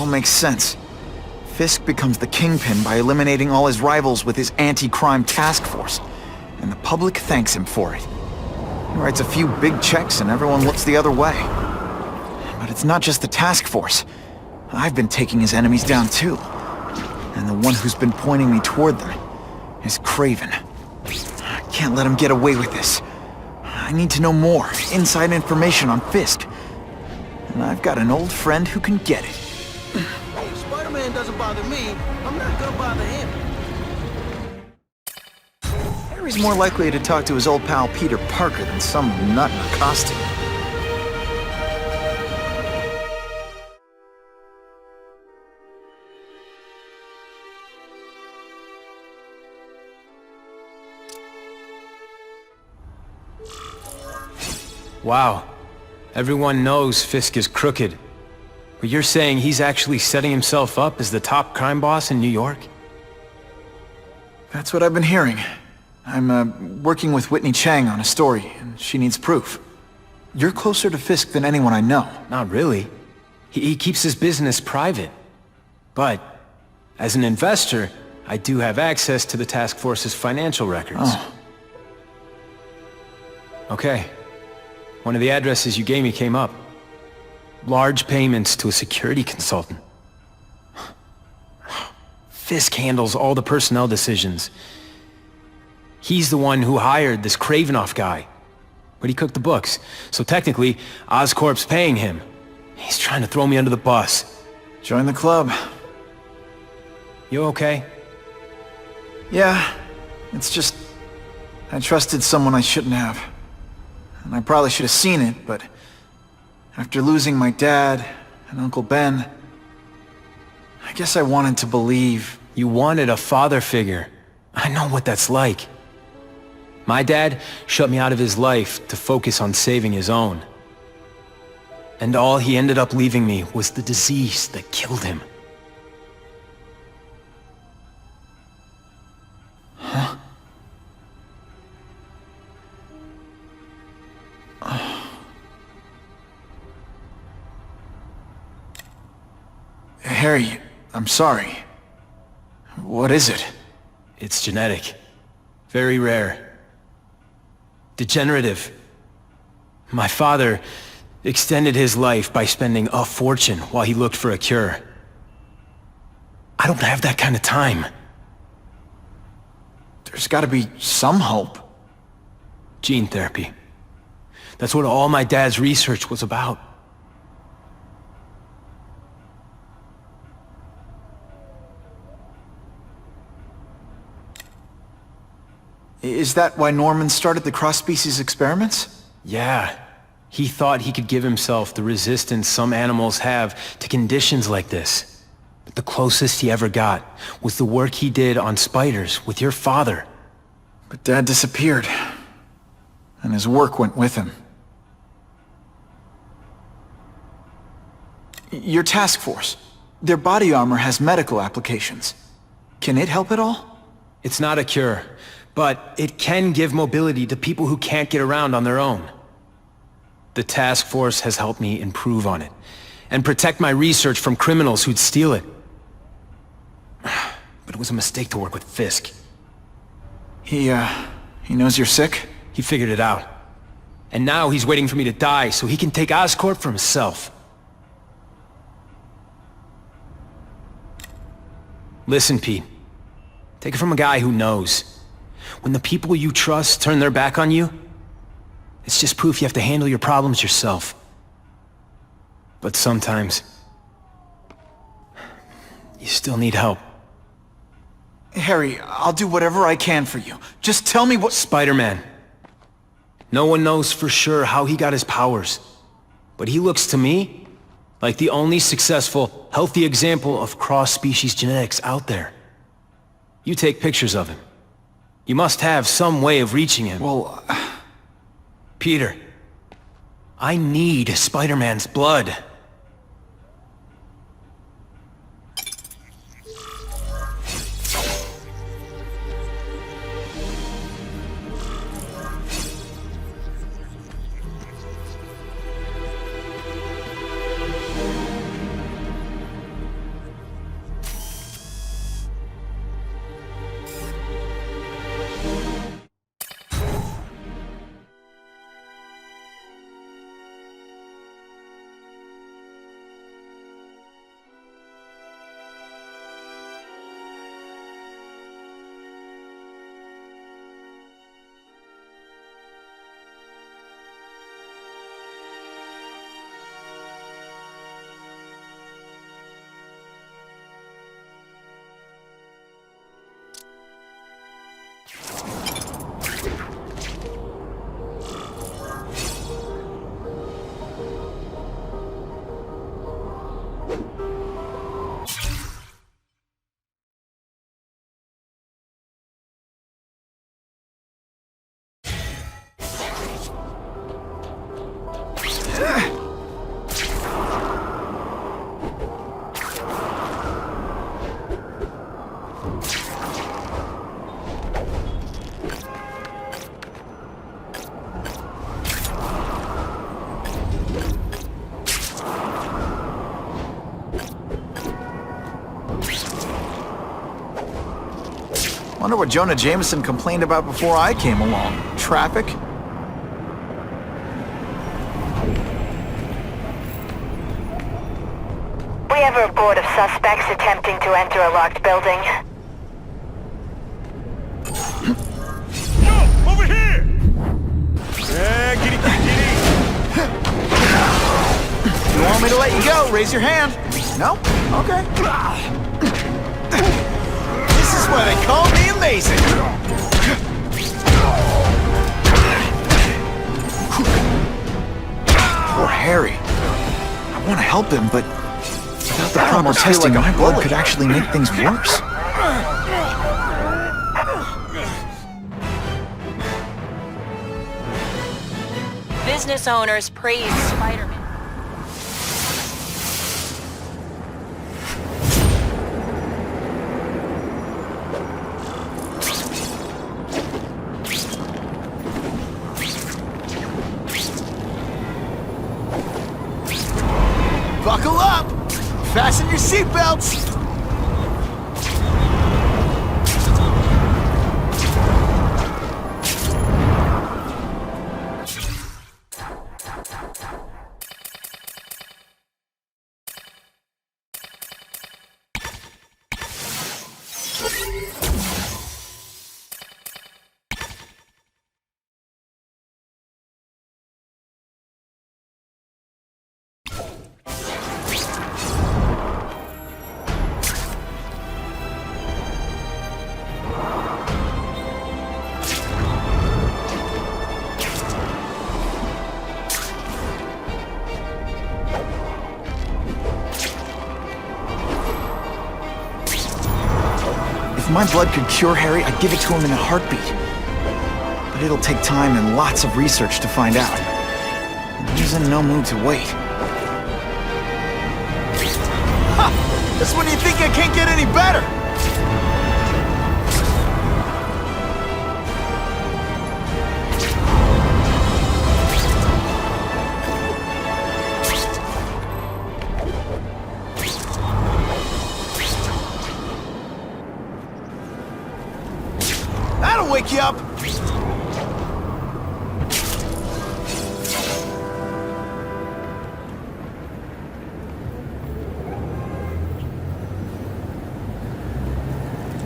makes sense. Fisk becomes the kingpin by eliminating all his rivals with his anti-crime task force, and the public thanks him for it. He writes a few big checks and everyone looks the other way. But it's not just the task force. I've been taking his enemies down too. And the one who's been pointing me toward them is Craven. I can't let him get away with this. I need to know more, inside information on Fisk. And I've got an old friend who can get it. Hey, if Spider-Man doesn't bother me, I'm not gonna bother him. Harry's more likely to talk to his old pal Peter Parker than some nut in a costume. Wow. Everyone knows Fisk is crooked. But you're saying he's actually setting himself up as the top crime boss in New York? That's what I've been hearing. I'm working with Whitney Chang on a story, and she needs proof. You're closer to Fisk than anyone I know. Not really. He keeps his business private. But, as an investor, I do have access to the task force's financial records. Oh. Okay. One of the addresses you gave me came up. Large payments to a security consultant. Fisk handles all the personnel decisions. He's the one who hired this Kravinoff guy. But he cooked the books, so technically, Oscorp's paying him. He's trying to throw me under the bus. Join the club. You okay? Yeah, it's just... I trusted someone I shouldn't have. And I probably should have seen it, but... after losing my dad and Uncle Ben... I guess I wanted to believe... You wanted a father figure. I know what that's like. My dad shut me out of his life to focus on saving his own. And all he ended up leaving me was the disease that killed him. Huh? Harry, I'm sorry. What is it? It's genetic. Very rare. Degenerative. My father extended his life by spending a fortune while he looked for a cure. I don't have that kind of time. There's gotta be some hope. Gene therapy. That's what all my dad's research was about. Is that why Norman started the cross-species experiments? Yeah. He thought he could give himself the resistance some animals have to conditions like this. But the closest he ever got was the work he did on spiders with your father. But Dad disappeared. And his work went with him. Your task force. Their body armor has medical applications. Can it help at all? It's not a cure, but it can give mobility to people who can't get around on their own. The task force has helped me improve on it, and protect my research from criminals who'd steal it. But it was a mistake to work with Fisk. He knows you're sick? He figured it out. And now he's waiting for me to die so he can take Oscorp for himself. Listen, Pete. Take it from a guy who knows. When the people you trust turn their back on you, it's just proof you have to handle your problems yourself. But sometimes, you still need help. Harry, I'll do whatever I can for you. Just tell me what— Spider-Man. No one knows for sure how he got his powers. But he looks to me like the only successful, healthy example of cross-species genetics out there. You take pictures of him. You must have some way of reaching him. Well... Peter, I need Spider-Man's blood. Wonder what Jonah Jameson complained about before I came along. Traffic? We have a report of suspects attempting to enter a locked building. Yo, over here! Yeah, kitty. You want me to let you go? Raise your hand. No? Okay. This is why they call me amazing. Poor Harry. I want to help him, but without the proper testing, my blood could actually make things worse. Business owners praise Spider-Man. Buckle up! Fasten your seatbelts! If my blood could cure Harry, I'd give it to him in a heartbeat. But it'll take time and lots of research to find out. And he's in no mood to wait. Ha! That's when you think I can't get any better! That'll wake you up!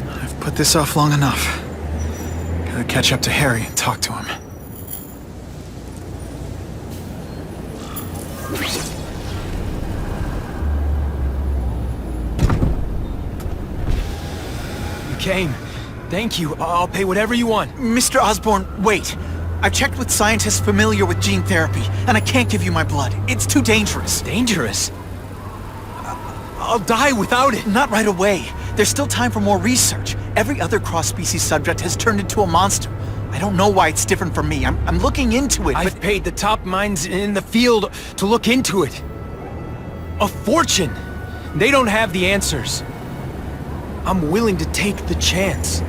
I've put this off long enough. Gotta catch up to Harry and talk to him. You came. Thank you. I'll pay whatever you want. Mr. Osborn, wait. I've checked with scientists familiar with gene therapy, and I can't give you my blood. It's too dangerous. Dangerous? I'll die without it. Not right away. There's still time for more research. Every other cross-species subject has turned into a monster. I don't know why it's different from me. I'm looking into it, I've paid the top minds in the field to look into it. A fortune. They don't have the answers. I'm willing to take the chance.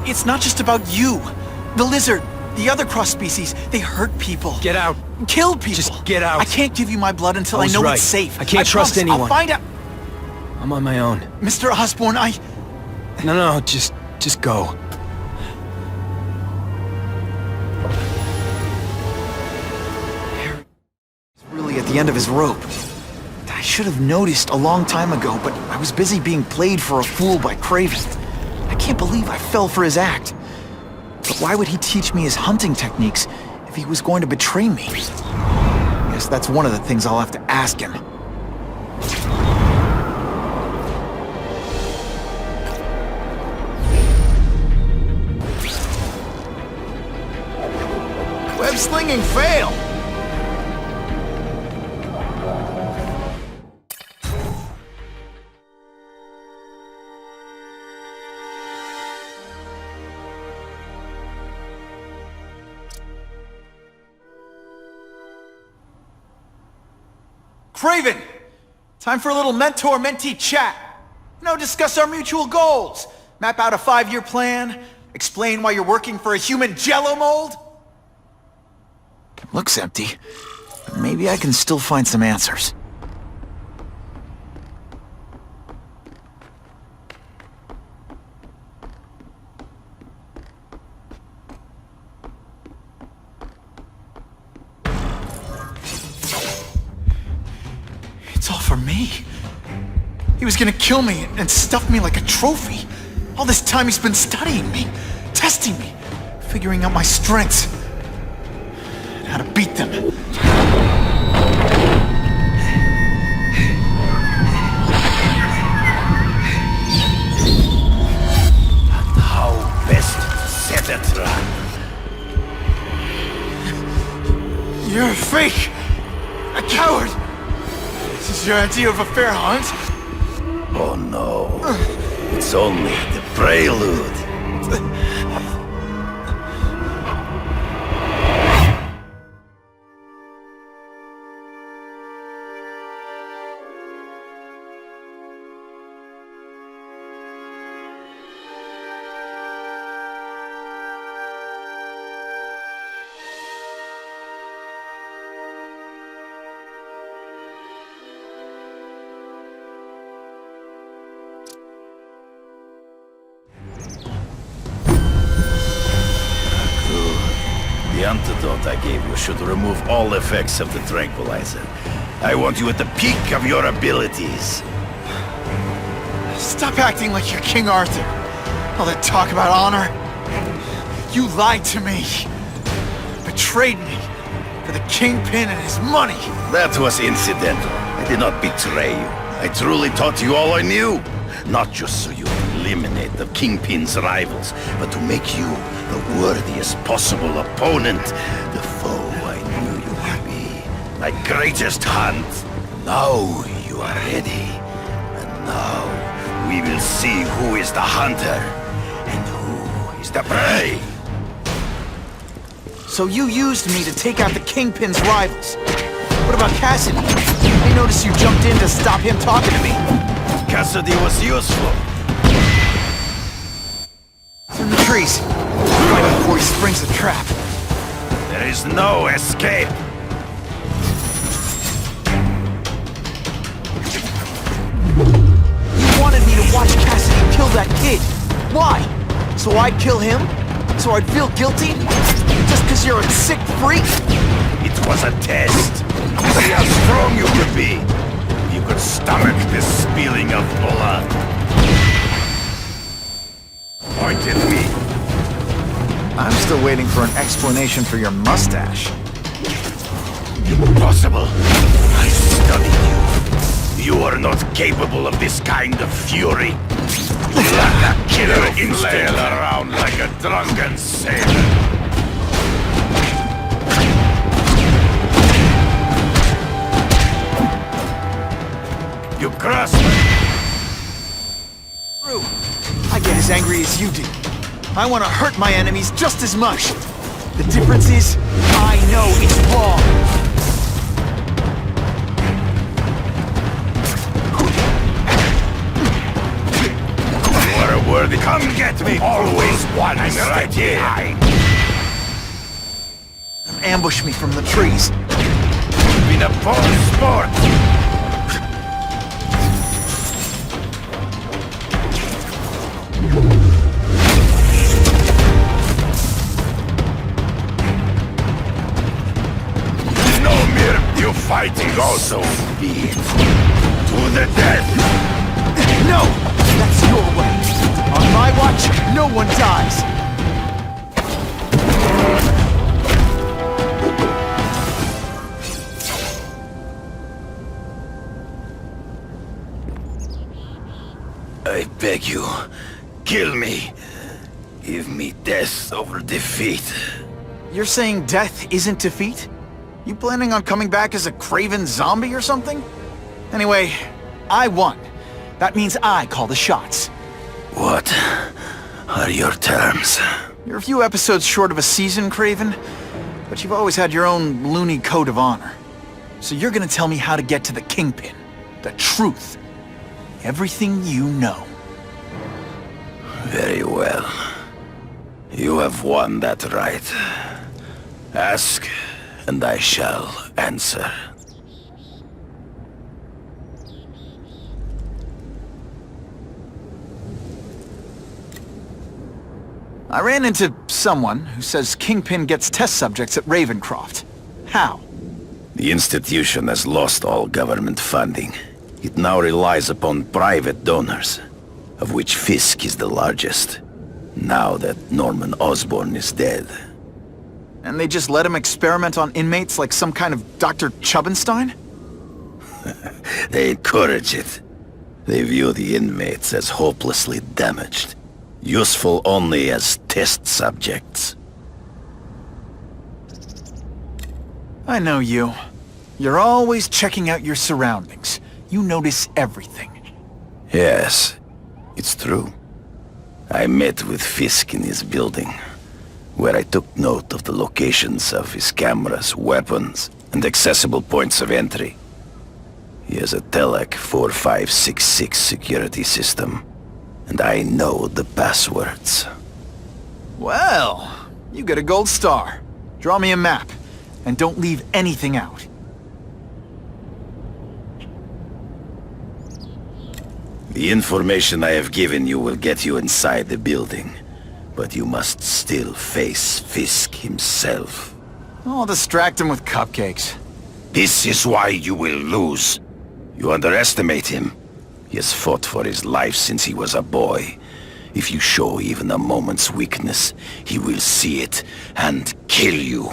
It's not just about you. The lizard, the other cross-species, they hurt people. Get out. Kill people. Just get out. I can't give you my blood until I was know right. it's safe. I can't trust promise. anyone. I'll find out. I'm on my own. Mr. Osborn, No, just go. Harry is really at the end of his rope. I should have noticed a long time ago, but I was busy being played for a fool by Craven. I can't believe I fell for his act. But why would he teach me his hunting techniques if he was going to betray me? I guess that's one of the things I'll have to ask him. Web slinging fail! Craven! Time for a little mentor-mentee chat. Discuss our mutual goals. Map out a 5-year plan. Explain why you're working for a human jello mold. It looks empty, but maybe I can still find some answers. was gonna kill me and stuff me like a trophy. All this time he's been studying me, testing me, figuring out my strengths, and how to beat them. How best to set a trap? You're a fake! A coward! This is your idea of a fair hunt? Oh no. It's only the prelude. The antidote I gave you should remove all effects of the tranquilizer. I want you at the peak of your abilities. Stop acting like you're King Arthur. All that talk about honor. You lied to me. Betrayed me. For the Kingpin and his money. That was incidental. I did not betray you. I truly taught you all I knew. Not just so you eliminate the Kingpin's rivals, but to make you the worthiest possible opponent. The foe I knew you would be. My greatest hunt. Now you are ready. And now we will see who is the hunter and who is the prey. So you used me to take out the Kingpin's rivals. What about Cassidy? I noticed you jumped in to stop him talking to me. Cassidy was useful. It's in the trees. Right before he springs the trap. There is no escape. You wanted me to watch Cassidy kill that kid. Why? So I'd kill him? So I'd feel guilty? Just because you're a sick freak? It was a test. To see how strong you could be. You could stomach this spilling of blood. Point at me. I'm still waiting for an explanation for your mustache. Impossible. I studied you. You are not capable of this kind of fury. Let the killer instinct around like a drunken sailor. You grasp me. True. I get as angry as you do. I want to hurt my enemies just as much. The difference is, I know it's wrong. You are a worthy. Come get me. Always one right here. Ambush me from the trees. Been a poor sport. No mere you fighting also be it. To the death. No! That's your way. On my watch, no one dies. I beg you, kill me. Give me death over defeat. You're saying death isn't defeat? You planning on coming back as a craven zombie or something? Anyway, I won. That means I call the shots. What are your terms? You're a few episodes short of a season, Craven, but you've always had your own loony code of honor. So you're gonna tell me how to get to the Kingpin. The truth. Everything you know. Very well. You have won that right. Ask, and I shall answer. I ran into someone who says Kingpin gets test subjects at Ravencroft. How? The institution has lost all government funding. It now relies upon private donors, of which Fisk is the largest, now that Norman Osborn is dead. And they just let him experiment on inmates like some kind of Dr. Chubbenstein? They encourage it. They view the inmates as hopelessly damaged, useful only as test subjects. I know you. You're always checking out your surroundings. You notice everything. Yes, it's true. I met with Fisk in his building, where I took note of the locations of his cameras, weapons, and accessible points of entry. He has a Telec 4566 security system, and I know the passwords. Well, you get a gold star. Draw me a map, and don't leave anything out. The information I have given you will get you inside the building, but you must still face Fisk himself. I'll distract him with cupcakes. This is why you will lose. You underestimate him. He has fought for his life since he was a boy. If you show even a moment's weakness, he will see it and kill you.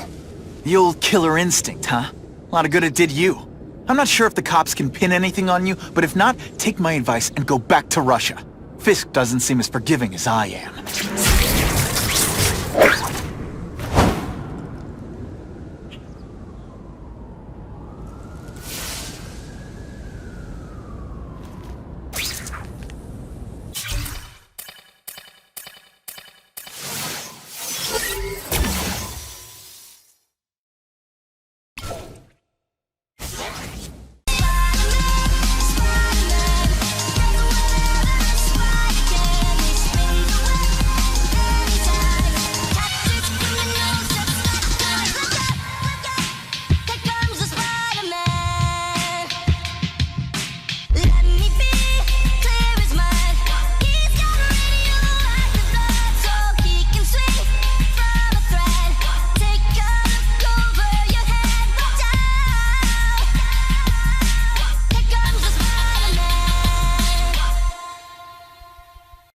The old killer instinct, huh? A lot of good it did you. I'm not sure if the cops can pin anything on you, but if not, take my advice and go back to Russia. Fisk doesn't seem as forgiving as I am.